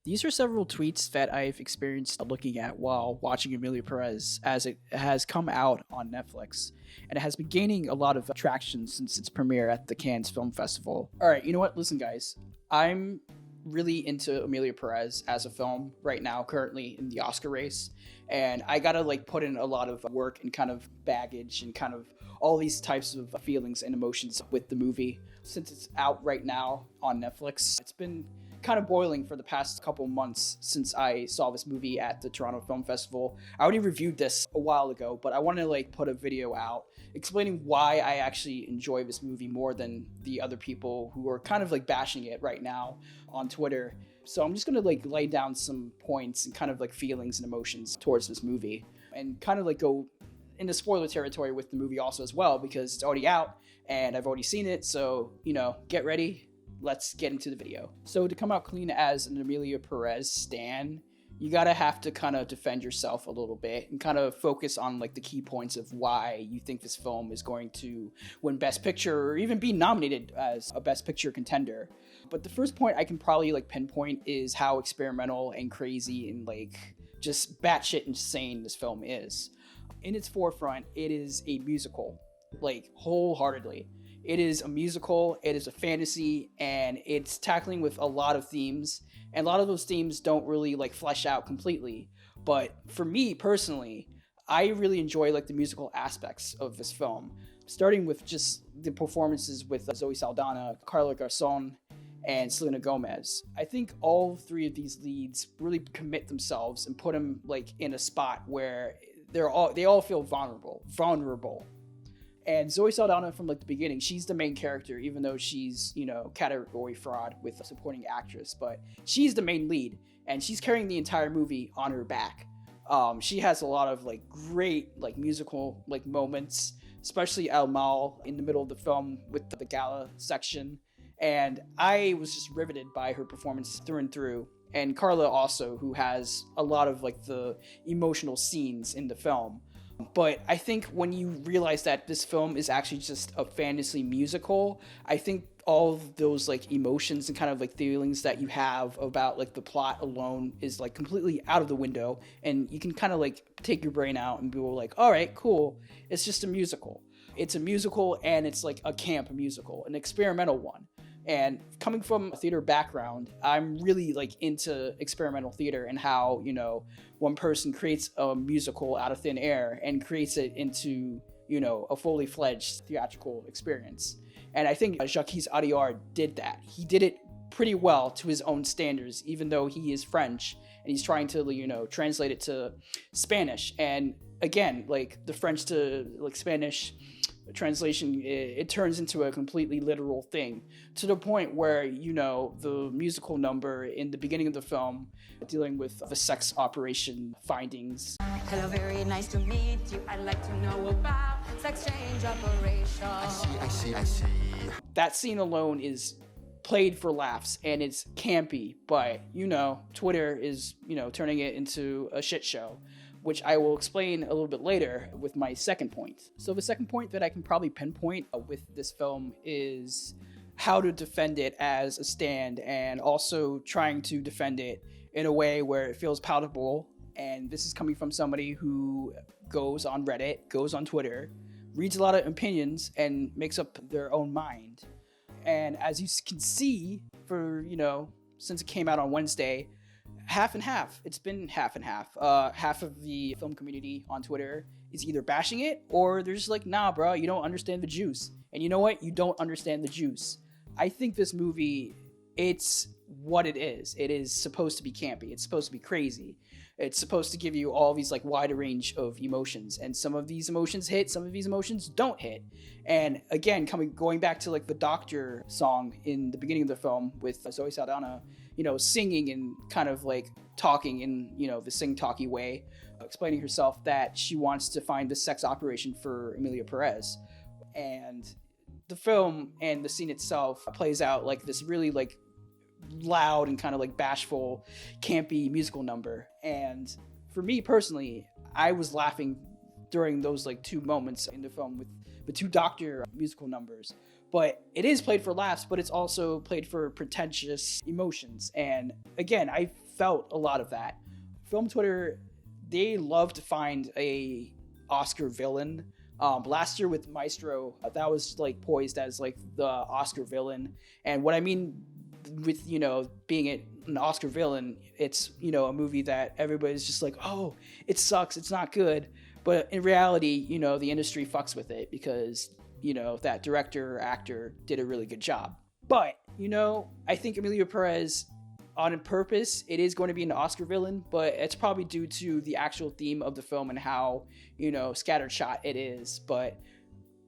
These are several tweets that I've experienced looking at while watching Emilia Pérez as it has come out on Netflix, and it has been gaining a lot of traction since its premiere at the Cannes Film Festival. All right, you know what? Listen, guys, I'm really into Emilia Pérez as a film right now, currently in the Oscar race, and I gotta put in a lot of work and kind of baggage and kind of all these types of feelings and emotions with the movie. Since it's out right now on Netflix, it's been kind of boiling for the past couple months since I saw this movie at the Toronto Film Festival. I already reviewed this a while ago, but I want to put a video out explaining why I actually enjoy this movie more than the other people who are kind of bashing it right now on Twitter. So I'm just gonna lay down some points and kind of feelings and emotions towards this movie, and kind of go into spoiler territory with the movie also as well, because it's already out and I've already seen it. So, get ready. Let's get into the video. So to come out clean as an Emilia Pérez stan, you gotta have to kind of defend yourself a little bit and kind of focus on the key points of why you think this film is going to win Best Picture or even be nominated as a Best Picture contender. But the first point I can probably pinpoint is how experimental and crazy and just batshit insane this film is. In its forefront, it is a musical, wholeheartedly. It is a musical, it is a fantasy, and it's tackling with a lot of themes, and a lot of those themes don't really flesh out completely. But for me personally, I really enjoy the musical aspects of this film, starting with just the performances with Zoe Saldana, Carla Garçon, and Selena Gomez. I think all three of these leads really commit themselves and put them in a spot where they all feel vulnerable. And Zoe Saldana, from the beginning, she's the main character, even though she's, category fraud with a supporting actress, but she's the main lead, and she's carrying the entire movie on her back. She has a lot of great musical moments, especially El Mal in the middle of the film with the gala section, and I was just riveted by her performance through and through. And Carla also, who has a lot of the emotional scenes in the film. But I think when you realize that this film is actually just a fantasy musical, I think all of those emotions and kind of feelings that you have about the plot alone is completely out of the window, and you can kind of take your brain out and be all right, cool, it's just a musical. It's a musical, and it's a camp musical, an experimental one. And coming from a theater background, I'm really into experimental theater and how, one person creates a musical out of thin air and creates it into, a fully fledged theatrical experience. And I think Jacques Audiard did that. He did it pretty well to his own standards, even though he is French and he's trying to, translate it to Spanish. And again, the French to Spanish translation, it turns into a completely literal thing, to the point where the musical number in the beginning of the film dealing with the sex operation findings. Hello, very nice to meet you. I'd like to know about sex change operation. I see. That scene alone is played for laughs, and it's campy, but Twitter is turning it into a shit show, which I will explain a little bit later with my second point. So the second point that I can probably pinpoint with this film is how to defend it as a stand, and also trying to defend it in a way where it feels palatable. And this is coming from somebody who goes on Reddit, goes on Twitter, reads a lot of opinions, and makes up their own mind. And as you can see, for, since it came out on Wednesday, half and half. It's been half and half. Half of the film community on Twitter is either bashing it, or they're just nah, bro, you don't understand the juice. And you know what? You don't understand the juice. I think this movie, it's what it is. It is supposed to be campy. It's supposed to be crazy. It's supposed to give you all these wide range of emotions, and some of these emotions hit, some of these emotions don't hit. And again, going back to the Doctor song in the beginning of the film with Zoe Saldana, singing and kind of talking in, the sing-talky way, explaining herself that she wants to find the sex operation for Emilia Pérez. And the film and the scene itself plays out this really loud and kind of bashful, campy musical number. And for me personally, I was laughing during those 2 moments in the film with the 2 Doctor musical numbers. But it is played for laughs, but it's also played for pretentious emotions. And again, I felt a lot of that. Film Twitter, they love to find a Oscar villain. Last year with Maestro, that was like poised as like the Oscar villain. And what I mean with, being an Oscar villain, it's, a movie that everybody's just like, oh, it sucks, it's not good. But in reality, the industry fucks with it because, that director or actor did a really good job. But, I think Emilia Pérez, on purpose, it is going to be an Oscar villain, but it's probably due to the actual theme of the film and how, scattershot it is. But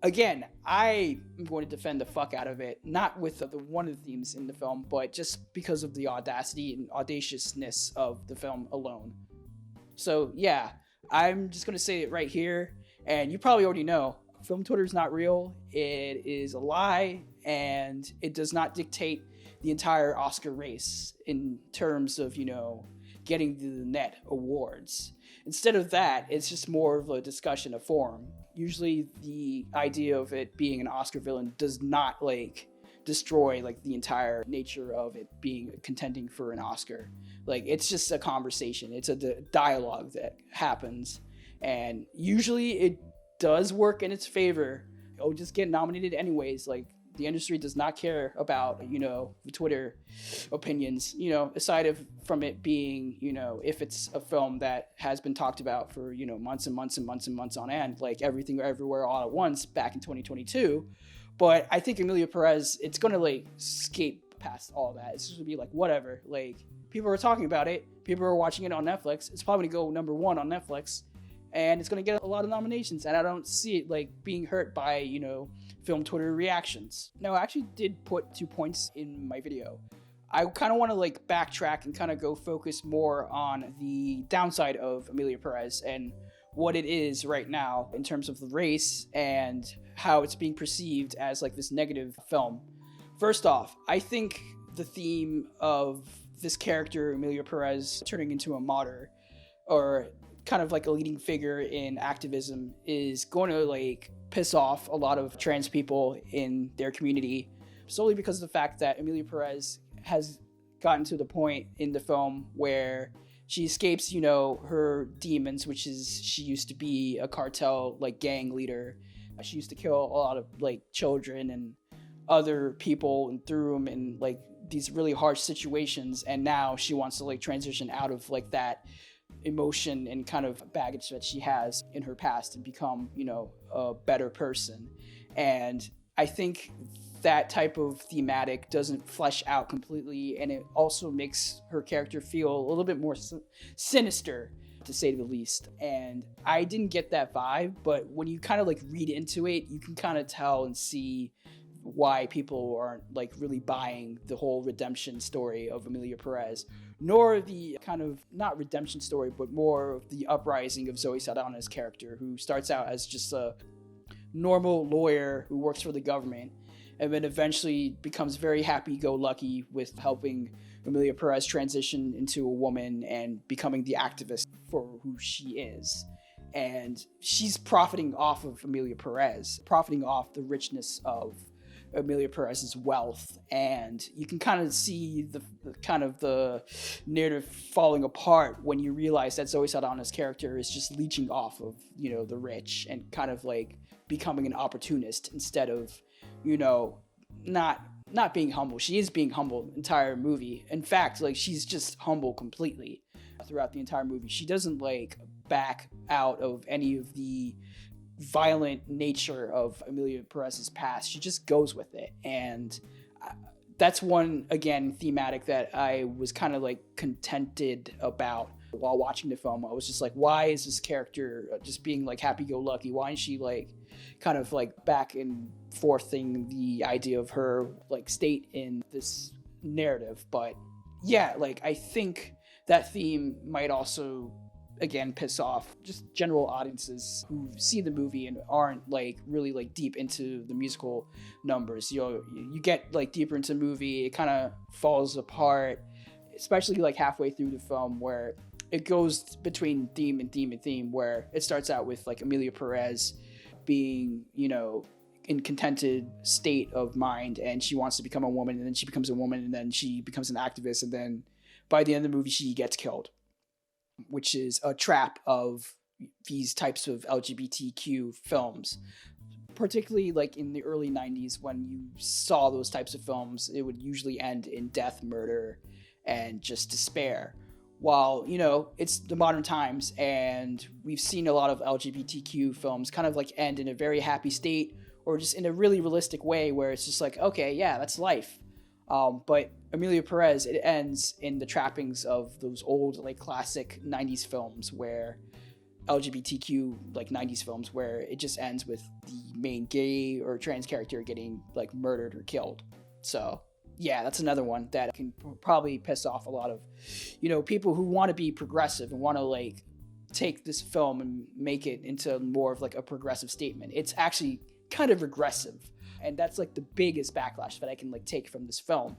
again, I am going to defend the fuck out of it, not with one of the themes in the film, but just because of the audacity and audaciousness of the film alone. So yeah, I'm just going to say it right here, and you probably already know, Film Twitter is not real. It is a lie, and it does not dictate the entire Oscar race in terms of, getting the net awards. Instead of that, it's just more of a discussion of forum. Usually the idea of it being an Oscar villain does not destroy the entire nature of it being contending for an Oscar. It's just a conversation. It's a dialogue that happens, and usually it does work in its favor. It'll just get nominated anyways. The industry does not care about, the Twitter opinions, aside from it being, if it's a film that has been talked about for, months and months and months and months on end, like Everything Everywhere All at Once back in 2022. But I think Emilia Pérez, it's going to skate past all that. It's just going to be whatever. People are talking about it. People are watching it on Netflix. It's probably going to go number one on Netflix. And it's going to get a lot of nominations. And I don't see it being hurt by, Film Twitter reactions. Now, I actually did put 2 points in my video. I kind of want to backtrack and kind of go focus more on the downside of Emilia Pérez and what it is right now in terms of the race and how it's being perceived as this negative film. First off, I think the theme of this character, Emilia Pérez, turning into a martyr, or kind of a leading figure in activism, is going to piss off a lot of trans people in their community, solely because of the fact that Emilia Pérez has gotten to the point in the film where she escapes, her demons, which is she used to be a cartel gang leader. She used to kill a lot of children and other people and threw them in these really harsh situations, and now she wants to transition out of that emotion and kind of baggage that she has in her past and become, a better person. And I think that type of thematic doesn't flesh out completely, and it also makes her character feel a little bit more sinister, to say the least. And I didn't get that vibe, but when you kind of read into it, you can kind of tell and see why people aren't really buying the whole redemption story of Emilia Pérez, nor the kind of not redemption story, but more of the uprising of Zoe Saldana's character, who starts out as just a normal lawyer who works for the government and then eventually becomes very happy-go-lucky with helping Emilia Pérez transition into a woman and becoming the activist for who she is. And she's profiting off of Emilia Pérez, profiting off the richness of Emilia Pérez's wealth, and you can kind of see the narrative falling apart when you realize that Zoe Saldana's character is just leeching off of the rich and kind of becoming an opportunist instead of not being humble. She is being humble the entire movie. In fact, she's just humble completely throughout the entire movie. She doesn't back out of any of the violent nature of Emilia Pérez's past. She just goes with it, and that's one, again, thematic that I was kind of contented about while watching the film. I was just why is this character just being happy-go-lucky? Why is she kind of back and forthing the idea of her state in this narrative? But yeah, I think that theme might also, again, piss off just general audiences who see the movie and aren't really deep into the musical numbers. You get deeper into the movie, it kind of falls apart, especially halfway through the film, where it goes between theme and theme and theme, where it starts out with Emilia Pérez being in contented state of mind, and she wants to become a woman, and then she becomes a woman, and then she becomes an activist, and then by the end of the movie, she gets killed, which is a trap of these types of LGBTQ films. Particularly like in the early 90s, when you saw those types of films, it would usually end in death, murder, and just despair. While, you know, it's the modern times and we've seen a lot of LGBTQ films kind of like end in a very happy state, or just in a really realistic way where it's just like, okay, yeah, that's life. But Emilia Pérez, it ends in the trappings of those old like classic 90s films where LGBTQ like 90s films where it just ends with the main gay or trans character getting like murdered or killed. So yeah, that's another one that can probably piss off a lot of, you know, people who want to be progressive and want to like take this film and make it into more of like a progressive statement. It's actually kind of regressive, and that's like the biggest backlash that I can like take from this film.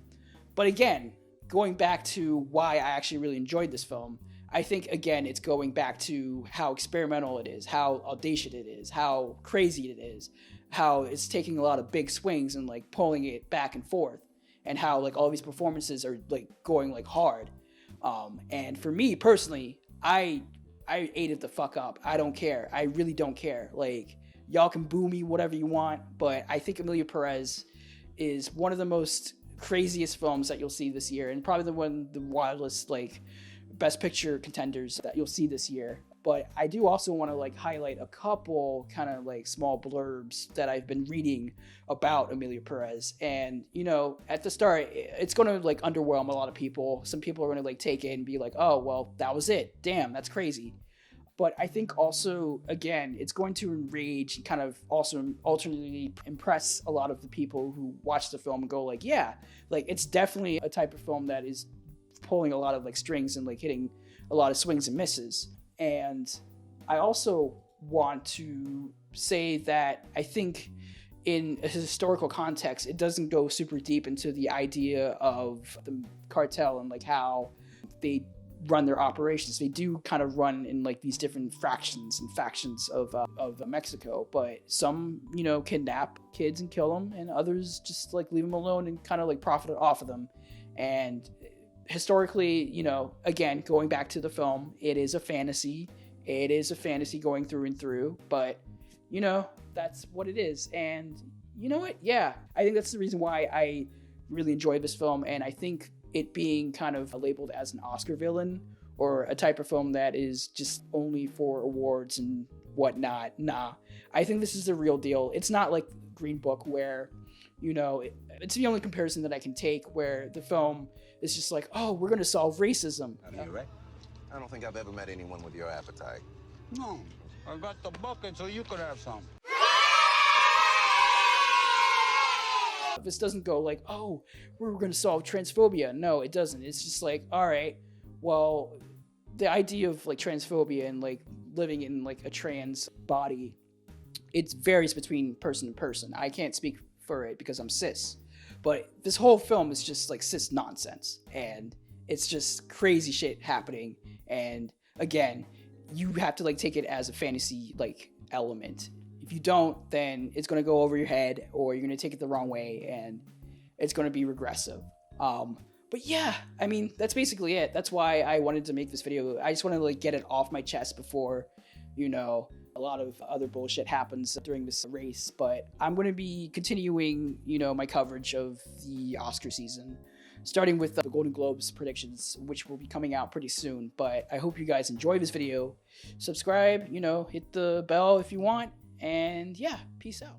But again, going back to why I actually really enjoyed this film, I think again it's going back to how experimental it is, how audacious it is, how crazy it is, how it's taking a lot of big swings and like pulling it back and forth, and how like all these performances are like going like hard. And for me personally, I ate it the fuck up. I don't care. I really don't care. Like, y'all can boo me whatever you want, but I think Emilia Pérez is one of the most craziest films that you'll see this year, and probably the wildest like best picture contenders that you'll see this year. But I do also want to like highlight a couple kind of like small blurbs that I've been reading about Emilia Pérez. And, you know, at the start, it's going to like underwhelm a lot of people. Some people are going to like take it and be like, oh, well, that was it. Damn, that's crazy. But I think also, again, it's going to enrage and kind of also alternately impress a lot of the people who watch the film and go like, yeah, like it's definitely a type of film that is pulling a lot of like strings and like hitting a lot of swings and misses. And I also want to say that I think in a historical context, it doesn't go super deep into the idea of the cartel and like how they run their operations. They do kind of run in like these different fractions and factions of Mexico, but some, you know, kidnap kids and kill them, and others just like leave them alone and kind of like profit off of them. And historically, you know, again, going back to the film, it is a fantasy. It is a fantasy going through and through, but, you know, that's what it is. And you know what? Yeah, I think that's the reason why I really enjoyed this film. And I think it being kind of labeled as an Oscar villain or a type of film that is just only for awards and whatnot, nah. I think this is the real deal. It's not like Green Book where, you know, it's the only comparison that I can take where the film is just like, oh, we're going to solve racism. You're right. I don't think I've ever met anyone with your appetite. No, I got the bucket so you could have some. This doesn't go like, oh, we're going to solve transphobia. No, it doesn't. It's just like, all right, well, the idea of like transphobia and like living in like a trans body, it varies between person to person. I can't speak for it because I'm cis, but this whole film is just like cis nonsense, and it's just crazy shit happening. And again, you have to like take it as a fantasy like element. If you don't, then it's going to go over your head, or you're going to take it the wrong way, and it's going to be regressive. But yeah, I mean, that's basically it. That's why I wanted to make this video. I just wanted to like get it off my chest before, you know, a lot of other bullshit happens during this race. But I'm going to be continuing, you know, my coverage of the Oscar season, starting with the Golden Globes predictions, which will be coming out pretty soon. But I hope you guys enjoy this video. Subscribe, you know, hit the bell if you want. And yeah, peace out.